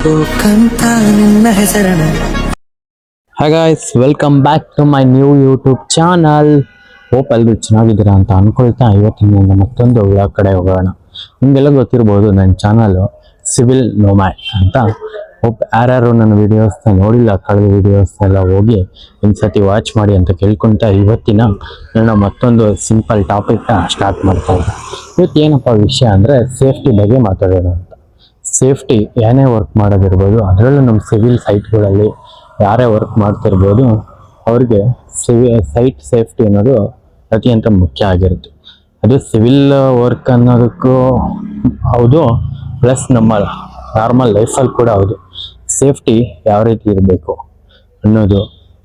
Hi guys, welcome back to my new YouTube channel. Hope ಎಲ್ಲರೂ ಚೆನ್ನಾಗಿದ್ದೀರಾ ಅಂತ ಅನ್ಕೊಳ್ತಾ ಇವತ್ತಿನ ಮತ್ತೊಂದು ವ್ಲಾಗ್ ಕಡೆ ಹೋಗೋಣ. ನಿಮಗೆಲ್ಲ ಗೊತ್ತಿರ್ಬೋದು ನನ್ನ ಚಾನಲ್ ಸಿವಿಲ್ ನೋಮ್ಯಾಡ್ ಅಂತ. ಹೋಪ್ ಯಾರ್ಯಾರು ನನ್ನ ವಿಡಿಯೋಸ್ನ ನೋಡಿಲ್ಲ, ಕಳೆದ ವಿಡಿಯೋಸ್ನೆಲ್ಲ ಹೋಗಿ ಒಂದ್ಸತಿ ವಾಚ್ ಮಾಡಿ ಅಂತ ಕೇಳ್ಕೊತಾ ಇವತ್ತಿನ ನನ್ನ ಮತ್ತೊಂದು ಸಿಂಪಲ್ ಟಾಪಿಕ್ನ ಸ್ಟಾರ್ಟ್ ಮಾಡ್ತಾ ಇದ್ದೆ. ಇವತ್ತು ಏನಪ್ಪ ವಿಷಯ ಅಂದರೆ ಸೇಫ್ಟಿ ಬಗ್ಗೆ ಮಾತಾಡೋಣ ಅಂತ. ಸೇಫ್ಟಿ ಏನೇ ವರ್ಕ್ ಮಾಡೋದಿರ್ಬೋದು, ಅದರಲ್ಲೂ ನಮ್ಮ ಸಿವಿಲ್ ಸೈಟ್ಗಳಲ್ಲಿ ಯಾರೇ ವರ್ಕ್ ಮಾಡ್ತಿರ್ಬೋದು, ಅವ್ರಿಗೆ ಸೈಟ್ ಸೇಫ್ಟಿ ಅನ್ನೋದು ಅತ್ಯಂತ ಮುಖ್ಯ ಆಗಿರುತ್ತೆ. ಅದು ಸಿವಿಲ್ ವರ್ಕ್ ಅನ್ನೋದಕ್ಕೂ ಹೌದು, ಪ್ಲಸ್ ನಮ್ಮ ನಾರ್ಮಲ್ ಲೈಫಲ್ಲಿ ಕೂಡ ಹೌದು. ಸೇಫ್ಟಿ ಯಾವ ರೀತಿ ಇರಬೇಕು ಅನ್ನೋದು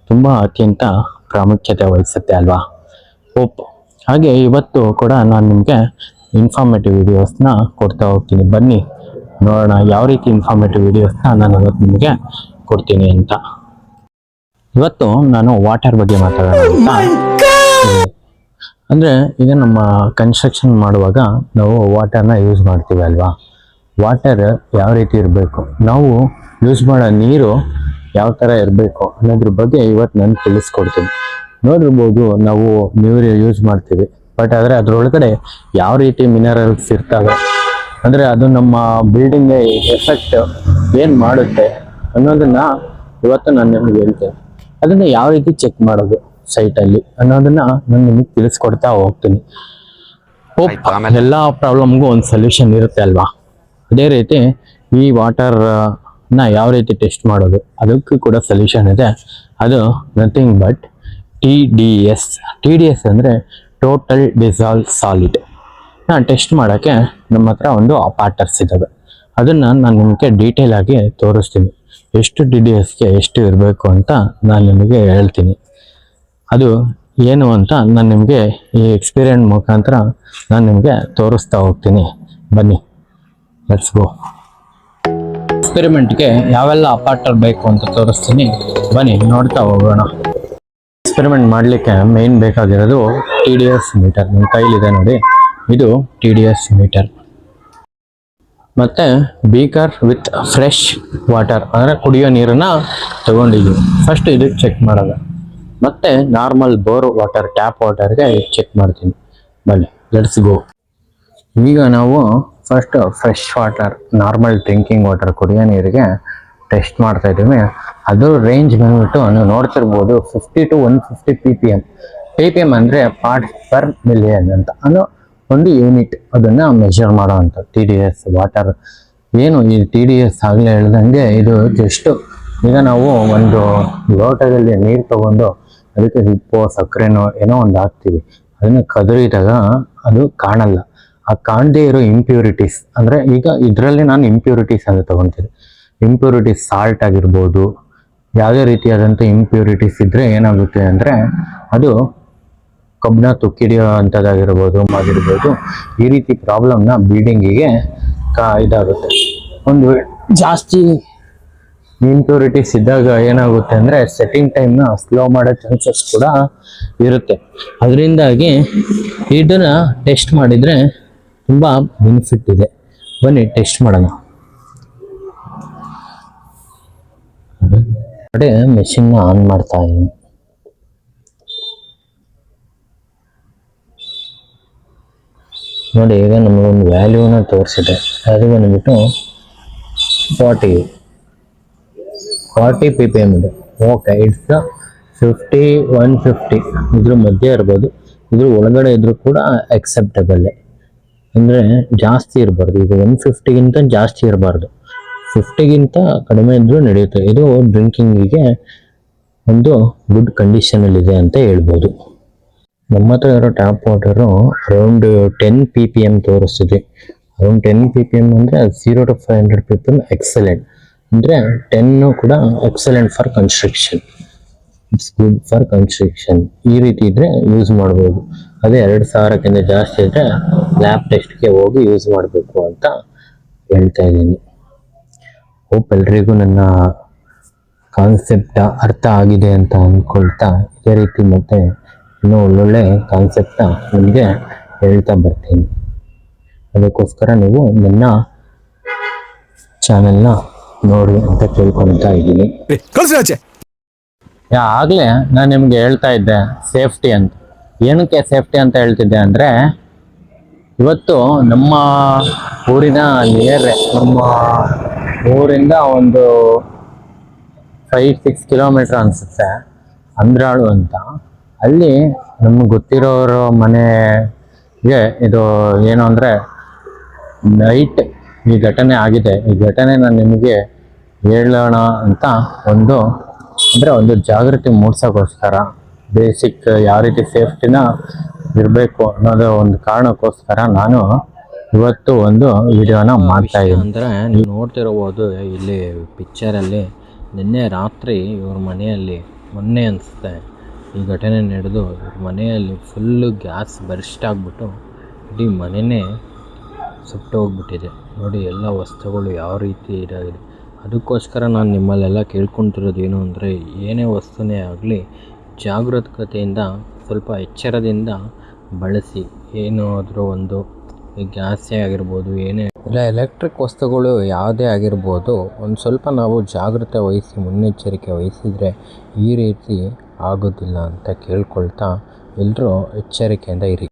ತುಂಬ ಅತ್ಯಂತ ಪ್ರಾಮುಖ್ಯತೆ ವಹಿಸುತ್ತೆ ಅಲ್ವಾ. ಹೋಪ್ ಹಾಗೆ ಇವತ್ತು ಕೂಡ ನಾನು ನಿಮಗೆ ಇನ್ಫಾರ್ಮೇಟಿವ್ ವಿಡಿಯೋಸ್ನ ಕೊಡ್ತಾ ಹೋಗ್ತೀನಿ. ಬನ್ನಿ ನೋಡೋಣ ಯಾವ ರೀತಿ ಇನ್ಫಾರ್ಮೇಟಿವ್ ವಿಡಿಯೋಸ್ನ ನಾನು ಇವತ್ತು ನಿಮಗೆ ಕೊಡ್ತೀನಿ ಅಂತ. ಇವತ್ತು ನಾನು ವಾಟರ್ ಬಗ್ಗೆ ಮಾತಾಡೋಣ ಅಂತ. ಅಂದರೆ ಈಗ ನಮ್ಮ ಕನ್ಸ್ಟ್ರಕ್ಷನ್ ಮಾಡುವಾಗ ನಾವು ವಾಟರ್ನ ಯೂಸ್ ಮಾಡ್ತೀವಿ ಅಲ್ವಾ. ವಾಟರ್ ಯಾವ ರೀತಿ ಇರಬೇಕು, ನಾವು ಯೂಸ್ ಮಾಡೋ ನೀರು ಯಾವ ಥರ ಇರಬೇಕು ಅನ್ನೋದ್ರ ಬಗ್ಗೆ ಇವತ್ತು ನಾನು ತಿಳಿಸ್ಕೊಡ್ತೀನಿ. ನೋಡಿರ್ಬೋದು, ನಾವು ನೀರು ಯೂಸ್ ಮಾಡ್ತೀವಿ, ಬಟ್ ಆದರೆ ಅದರೊಳಗಡೆ ಯಾವ ರೀತಿ ಮಿನರಲ್ಸ್ ಇರ್ತವೆ, ಅಂದರೆ ಅದು ನಮ್ಮ ಬಿಲ್ಡಿಂಗ್ಗೆ ಎಫೆಕ್ಟ್ ಏನು ಮಾಡುತ್ತೆ ಅನ್ನೋದನ್ನು ಇವತ್ತು ನಾನು ನಿಮಗೆ ಹೇಳ್ತೇನೆ. ಅದನ್ನು ಯಾವ ರೀತಿ ಚೆಕ್ ಮಾಡೋದು ಸೈಟಲ್ಲಿ ಅನ್ನೋದನ್ನು ನಾನು ನಿಮಗೆ ತಿಳಿಸ್ಕೊಡ್ತಾ ಹೋಗ್ತೀನಿ. ಎಲ್ಲ ಪ್ರಾಬ್ಲಮ್ಗೂ ಒಂದು ಸೊಲ್ಯೂಷನ್ ಇರುತ್ತೆ ಅಲ್ವಾ. ಅದೇ ರೀತಿ ಈ ವಾಟರ್ನ ಯಾವ ರೀತಿ ಟೆಸ್ಟ್ ಮಾಡೋದು ಅದಕ್ಕೂ ಕೂಡ ಸೊಲ್ಯೂಷನ್ ಇದೆ. ಅದು ನಥಿಂಗ್ ಬಟ್ TDS. TDS ಅಂದರೆ ಟೋಟಲ್ ಡಿಸಾಲ್ವ್ ಸಾಲಿಡ್. ಟೆಸ್ಟ್ ಮಾಡೋಕ್ಕೆ ನಮ್ಮ ಹತ್ರ ಒಂದು ಅಪಾರ್ಟರ್ಸ್ ಇದ್ದಾವೆ. ಅದನ್ನು ನಾನು ನಿಮಗೆ ಡೀಟೇಲ್ ಆಗಿ ತೋರಿಸ್ತೀನಿ. ಎಷ್ಟು TDSಗೆ ಎಷ್ಟು ಇರಬೇಕು ಅಂತ ನಾನು ನಿಮಗೆ ಹೇಳ್ತೀನಿ. ಅದು ಏನು ಅಂತ ನಾನು ನಿಮಗೆ ಈ ಎಕ್ಸ್ಪೀರಿಯೆನ್ಸ್ ಮುಖಾಂತರ ನಾನು ನಿಮಗೆ ತೋರಿಸ್ತಾ ಹೋಗ್ತೀನಿ. ಬನ್ನಿ, ಲೆಟ್ಸ್ ಗೋ. ಎಕ್ಸ್ಪೆರಿಮೆಂಟ್ಗೆ ಯಾವೆಲ್ಲ ಅಪಾರ್ಟರ್ ಬೇಕು ಅಂತ ತೋರಿಸ್ತೀನಿ, ಬನ್ನಿ ನೋಡ್ತಾ ಹೋಗೋಣ. ಎಕ್ಸ್ಪೆರಿಮೆಂಟ್ ಮಾಡಲಿಕ್ಕೆ ಮೇನ್ ಬೇಕಾಗಿರೋದು TDS ಮೀಟರ್. ನಿಮ್ಮ ಕೈಲಿದೆ ನೋಡಿ, ಇದು TDS ಮೀಟರ್. ಮತ್ತು ಬೀಕರ್ ವಿತ್ ಫ್ರೆಶ್ ವಾಟರ್, ಅಂದರೆ ಕುಡಿಯೋ ನೀರನ್ನು ತಗೊಂಡಿದ್ದೀವಿ. ಫಸ್ಟ್ ಇದಕ್ಕೆ ಚೆಕ್ ಮಾಡೋದು. ಮತ್ತು ನಾರ್ಮಲ್ ಬೋರ್ ವಾಟರ್, ಟ್ಯಾಪ್ ವಾಟರ್ಗೆ ಚೆಕ್ ಮಾಡ್ತೀನಿ. ಬನ್ನಿ, ಲೆಟ್ಸ್ ಗೋ. ಈಗ ನಾವು first fresh water, normal drinking water, ಕುಡಿಯೋ ನೀರಿಗೆ ಟೆಸ್ಟ್ ಮಾಡ್ತಾ ಇದ್ದೀವಿ. ಅದು ರೇಂಜ್ ಬಂದ್ಬಿಟ್ಟು ನೀವು ನೋಡ್ತಿರ್ಬೋದು 50 to 150 ppm. ppm ಅಂದರೆ ಪಾರ್ಟ್ಸ್ ಪರ್ ಮಿಲಿಯನ್ ಅಂತ ಅನ್ನೋ ಒಂದು ಯೂನಿಟ್. ಅದನ್ನು ಮೆಷರ್ ಮಾಡೋ ಅಂಥ TDS ವಾಟರ್. ಏನು ಈ TDS ಆಗಲೇ ಹೇಳ್ದಂಗೆ ಇದು ಜಸ್ಟು, ಈಗ ನಾವು ಒಂದು ಲೋಟದಲ್ಲಿ ನೀರು ತಗೊಂಡು ಅದಕ್ಕೆ ಉಪ್ಪು ಸಕ್ಕರೆನೋ ಏನೋ ಒಂದು ಹಾಕ್ತೀವಿ, ಅದನ್ನು ಕದರಿದಾಗ ಅದು ಕಾಣಲ್ಲ. ಆ ಕಾಣದೇ ಇರೋ ಇಂಪ್ಯೂರಿಟೀಸ್, ಅಂದರೆ ಈಗ ಇದರಲ್ಲಿ ನಾನು ಇಂಪ್ಯೂರಿಟೀಸ್ ಅಂತ ತೊಗೊತೀನಿ. ಇಂಪ್ಯೂರಿಟೀಸ್ ಸಾಲ್ಟ್ ಆಗಿರ್ಬೋದು, ಯಾವುದೇ ರೀತಿಯಾದಂಥ ಇಂಪ್ಯೂರಿಟೀಸ್ ಇದ್ದರೆ ಏನಾಗುತ್ತೆ ಅಂದರೆ ಅದು ಕಬ್ಬನ್ನ ತುಕ್ಕಿಡಿಯೋ ಅಂಥದ್ದಾಗಿರ್ಬೋದು ಆಗಿರ್ಬೋದು. ಈ ರೀತಿ ಪ್ರಾಬ್ಲಮ್ನ ಬಿಲ್ಡಿಂಗಿಗೆ ಇದಾಗುತ್ತೆ. ಒಂದು ಜಾಸ್ತಿ ಇಂಪ್ಯೂರಿಟೀಸ್ ಇದ್ದಾಗ ಏನಾಗುತ್ತೆ ಅಂದರೆ ಸೆಟ್ಟಿಂಗ್ ಟೈಮ್ನ ಸ್ಲೋ ಮಾಡೋ ಚಾನ್ಸಸ್ ಕೂಡ ಇರುತ್ತೆ. ಅದರಿಂದಾಗಿ ಇದನ್ನು ಟೆಸ್ಟ್ ಮಾಡಿದರೆ ತುಂಬ ಬೆನಿಫಿಟ್ ಇದೆ. ಬನ್ನಿ ಟೆಸ್ಟ್ ಮಾಡೋಣ. ನೋಡಿ, ಮೆಷಿನ್ನ ಆನ್ ಮಾಡ್ತಾ ಇದ್ದೀನಿ. ನೋಡಿ, ಈಗ ನಮಗೊಂದು ವ್ಯಾಲ್ಯೂನ ತೋರಿಸಿದೆ. ಅದು ಬಂದ್ಬಿಟ್ಟು 40 ppm ಇದೆ. ಓಕೆ, ಇಟ್ಸ್ 50 150 ಇದ್ರ ಮಧ್ಯೆ ಇರ್ಬೋದು. ಇದ್ರ ಒಳಗಡೆ ಇದ್ರೂ ಕೂಡ ಅಕ್ಸೆಪ್ಟಬಲ್ಲೇ, ಅಂದರೆ ಜಾಸ್ತಿ ಇರಬಾರ್ದು. ಈಗ 150ಗಿಂತ ಜಾಸ್ತಿ ಇರಬಾರ್ದು, 50ಗಿಂತ ಕಡಿಮೆ ಇದ್ರೂ ನಡೆಯುತ್ತೆ. ಇದು ಡ್ರಿಂಕಿಂಗಿಗೆ ಒಂದು ಗುಡ್ ಕಂಡೀಷನಲ್ಲಿದೆ ಅಂತ ಹೇಳ್ಬೋದು. ನಮ್ಮ ಹತ್ರ ಇರೋ ಟ್ಯಾಪ್ ವಾಟರು ಅರೌಂಡ್ 10 ppm ತೋರಿಸ್ತಿದೆ. ಅರೌಂಡ್ 10 ppm ಅಂದರೆ 0 to 500 ppm ಎಕ್ಸಲೆಂಟ್. ಅಂದರೆ 10 ಕೂಡ excellent for construction. It's good for construction. ಈ ರೀತಿ ಇದ್ದರೆ ಯೂಸ್ ಮಾಡ್ಬೋದು. ಅದೇ 2000ಕ್ಕಿಂತ ಜಾಸ್ತಿ ಇದ್ದರೆ ಲ್ಯಾಬ್ ಟೆಸ್ಟ್ಗೆ ಹೋಗಿ ಯೂಸ್ ಮಾಡಬೇಕು ಅಂತ ಹೇಳ್ತಾ ಇದ್ದೀನಿ. ಹೋಪ್ ಎಲ್ರಿಗೂ ನನ್ನ ಕಾನ್ಸೆಪ್ಟ್ ಅರ್ಥ ಆಗಿದೆ ಅಂತ ಅಂದ್ಕೊಳ್ತಾ ಇದೇ ರೀತಿ ಮತ್ತೆ ಇನ್ನೂ ಒಳ್ಳೊಳ್ಳೆ ಕಾನ್ಸೆಪ್ಟ್ನ ನಿಮಗೆ ಹೇಳ್ತಾ ಬರ್ತೀನಿ. ಅದಕ್ಕೋಸ್ಕರ ನೀವು ನನ್ನ ಚಾನೆಲ್ನ ನೋಡಿ ಅಂತ ಕೇಳ್ಕೊಳ್ತಾ ಇದ್ದೀನಿ. ಆಗ್ಲೇ ನಾನು ನಿಮ್ಗೆ ಹೇಳ್ತಾ ಇದ್ದೆ ಸೇಫ್ಟಿ ಅಂತ. ಏನಕ್ಕೆ ಸೇಫ್ಟಿ ಅಂತ ಹೇಳ್ತಿದ್ದೆ ಅಂದ್ರೆ, ಇವತ್ತು ನಮ್ಮ ಊರಿನ ನಮ್ಮ ಊರಿಂದ ಒಂದು 5-6 ಕಿಲೋಮೀಟರ್ ಅನ್ಸುತ್ತೆ, ಅಂದ್ರಾಳು ಅಂತ. ಅಲ್ಲಿ ನಮ್ಗೆ ಗೊತ್ತಿರೋರ ಮನೆಗೆ ಇದು ಏನು ಅಂದರೆ ನೈಟ್ ಈ ಘಟನೆ ಆಗಿದೆ. ಈ ಘಟನೆ ನಾನು ನಿಮಗೆ ಹೇಳೋಣ ಅಂತ ಒಂದು ಜಾಗೃತಿ ಮೂಡಿಸೋಕ್ಕೋಸ್ಕರ, ಬೇಸಿಕ್ ಯಾವ ರೀತಿ ಸೇಫ್ಟಿನ ಇರಬೇಕು ಅನ್ನೋದು ಒಂದು ಕಾರಣಕ್ಕೋಸ್ಕರ ನಾನು ಇವತ್ತು ಒಂದು ವಿಡಿಯೋನ ಮಾಡ್ತಾ ಇದ್ದೀನಿ. ಅಂದರೆ ನೀವು ನೋಡ್ತಿರ್ಬೋದು ಇಲ್ಲಿ ಪಿಕ್ಚರಲ್ಲಿ, ನಿನ್ನೆ ರಾತ್ರಿ ಇವ್ರ ಮನೆಯಲ್ಲಿ, ಮೊನ್ನೆ ಅನಿಸುತ್ತೆ ಈ ಘಟನೆ ನಡೆದು, ಇವ್ರ ಮನೆಯಲ್ಲಿ ಫುಲ್ಲು ಗ್ಯಾಸ್ ಬರ್ಸ್ಟ್ ಆಗಿಬಿಟ್ಟು ಇಡೀ ಮನೆಯೇ ಸುಟ್ಟು ಹೋಗ್ಬಿಟ್ಟಿದೆ. ನೋಡಿ ಎಲ್ಲ ವಸ್ತುಗಳು ಯಾವ ರೀತಿ ಇದಾಗಿದೆ. ಅದಕ್ಕೋಸ್ಕರ ನಾನು ನಿಮ್ಮಲ್ಲೆಲ್ಲ ಕೇಳ್ಕೊತಿರೋದು ಏನು ಅಂದರೆ, ಏನೇ ವಸ್ತುನೇ ಆಗಲಿ ಜಾಗರೂಕತೆಯಿಂದ, ಸ್ವಲ್ಪ ಎಚ್ಚರದಿಂದ ಬಳಸಿ. ಏನಾದರೂ ಒಂದು ಗ್ಯಾಸೇ ಆಗಿರ್ಬೋದು, ಏನೇ ಇಲ್ಲ ಎಲೆಕ್ಟ್ರಿಕ್ ವಸ್ತುಗಳು ಯಾವುದೇ ಆಗಿರ್ಬೋದು, ಒಂದು ಸ್ವಲ್ಪ ನಾವು ಜಾಗ್ರತೆ ವಹಿಸಿ, ಮುನ್ನೆಚ್ಚರಿಕೆ ವಹಿಸಿದರೆ ಈ ರೀತಿ ಆಗೋದಿಲ್ಲ ಅಂತ ಕೇಳ್ಕೊಳ್ತಾ, ಎಲ್ಲರೂ ಎಚ್ಚರಿಕೆಯಿಂದ ಇರಿ.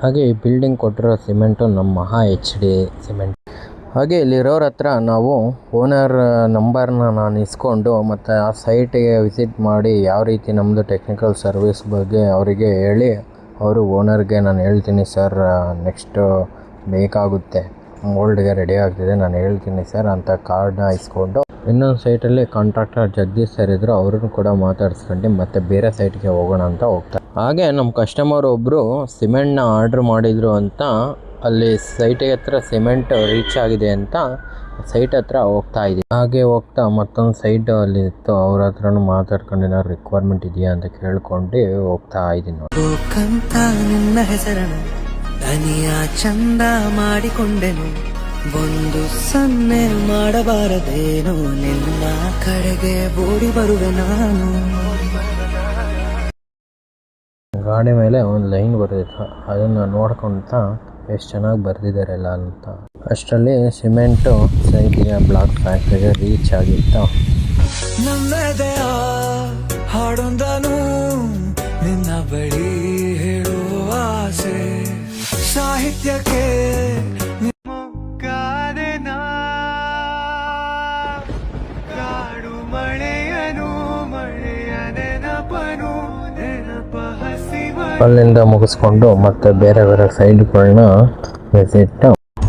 ಹಾಗೆ ಈ ಬಿಲ್ಡಿಂಗ್ ಕೊಟ್ಟಿರೋ ಸಿಮೆಂಟು ನಮ್ಮ ಮಹಾ HD ಸಿಮೆಂಟ್. ಹಾಗೆ ಇಲ್ಲಿರೋರ ಹತ್ರ ನಾವು ಓನರ್ ನಂಬರ್ನ ನಾನು ಇಸ್ಕೊಂಡು ಮತ್ತು ಆ ಸೈಟಿಗೆ ವಿಸಿಟ್ ಮಾಡಿ ಯಾವ ರೀತಿ ನಮ್ಮದು ಟೆಕ್ನಿಕಲ್ ಸರ್ವಿಸ್ ಬಗ್ಗೆ ಅವರಿಗೆ ಹೇಳಿ, ಅವರು ಓನರ್ಗೆ ನಾನು ಹೇಳ್ತೀನಿ ಸರ್ ನೆಕ್ಸ್ಟು ಬೇಕಾಗುತ್ತೆ, ಮೋಲ್ಡ್ಗೆ ರೆಡಿ ಆಗ್ತಿದೆ, ನಾನು ಹೇಳ್ತೀನಿ ಸರ್ ಅಂತ ಕಾರ್ಡ್ನ ಇಸ್ಕೊಂಡು, ಇನ್ನೊಂದು ಸೈಟಲ್ಲಿ ಕಾಂಟ್ರಾಕ್ಟರ್ ಜಗದೀಶ್ ಸರ್ ಇದ್ದರು, ಅವ್ರನ್ನು ಕೂಡ ಮಾತಾಡ್ಸ್ಕೊಂಡು ಮತ್ತೆ ಬೇರೆ ಸೈಟ್ಗೆ ಹೋಗೋಣ ಅಂತ ಹೋಗ್ತಾರೆ. ಹಾಗೆ ನಮ್ಮ ಕಸ್ಟಮರ್ ಒಬ್ಬರು ಸಿಮೆಂಟ್ನ ಆರ್ಡ್ರ್ ಮಾಡಿದರು ಅಂತ, ಅಲ್ಲಿ ಸೈಟಿಗೆ ಹತ್ರ ಸಿಮೆಂಟ್ ರೀಚ್ ಆಗಿದೆ ಅಂತ ಸೈಟ್ ಹತ್ರ ಹೋಗ್ತಾ ಇದ್ದೀನಿ. ಹಾಗೆ ಹೋಗ್ತಾ ಮತ್ತೊಂದು ಸೈಟ್ ಅಲ್ಲಿ ಇತ್ತು, ಅವ್ರ ಹತ್ರನೂ ಮಾತಾಡ್ಕೊಂಡು ಏನಾದ್ರು ರಿಕ್ವೈರ್ಮೆಂಟ್ ಇದೆಯಾ ಅಂತ ಕೇಳ್ಕೊಂಡು ಹೋಗ್ತಾ ಇದ್ದೀನಿ. ನಿನ್ನ ಹೆಸರನ್ನು ದನಿಯ ಚಂದ ಮಾಡಿಕೊಂಡೆನು, ಒಂದು ಸನ್ನೆ ಮಾಡಬಾರದೇನು, ನಿನ್ನ ಕಡೆಗೆ ಓಡಿ ಬರುವೆ ನಾನು. ಗಾಡಿ ಮೇಲೆ ಒಂದು ಲೈನ್ ಬರೆದಿತ್ತು, ಅದನ್ನು ನೋಡ್ಕೊಳ್ತಾ ಎಷ್ಟು ಚೆನ್ನಾಗಿ ಬರೆದಿದ್ದಾರೆಲ್ಲ ಅಂತ. ಅಷ್ಟರಲ್ಲಿ ಸಿಮೆಂಟು ಸೈಟಿಗೆ ಬ್ಲಾಕ್ ಫ್ಯಾಕ್ಟ್ರಿಗೆ ರೀಚ್ ಆಗಿತ್ತು. ನಮ್ಮೆದೆಯ ಹಾಡೊಂದನು ನಿನ್ನ ಬಳಿ ಹೇಳುವ ಆಸೆ, ಸಾಹಿತ್ಯಕ್ಕೆ ಕಾಡು ಮಳೆಯನು, ಮಳೆಯ ನೆನಪನು, ನೆನಪ ಹಸಿವ. ಅಲ್ಲಿಂದ ಮುಗಿಸ್ಕೊಂಡು ಮತ್ತೆ ಬೇರೆ ಬೇರೆ ಸೈಡ್ಗಳನ್ನ visit.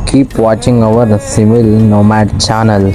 Keep watching our civil nomad channel.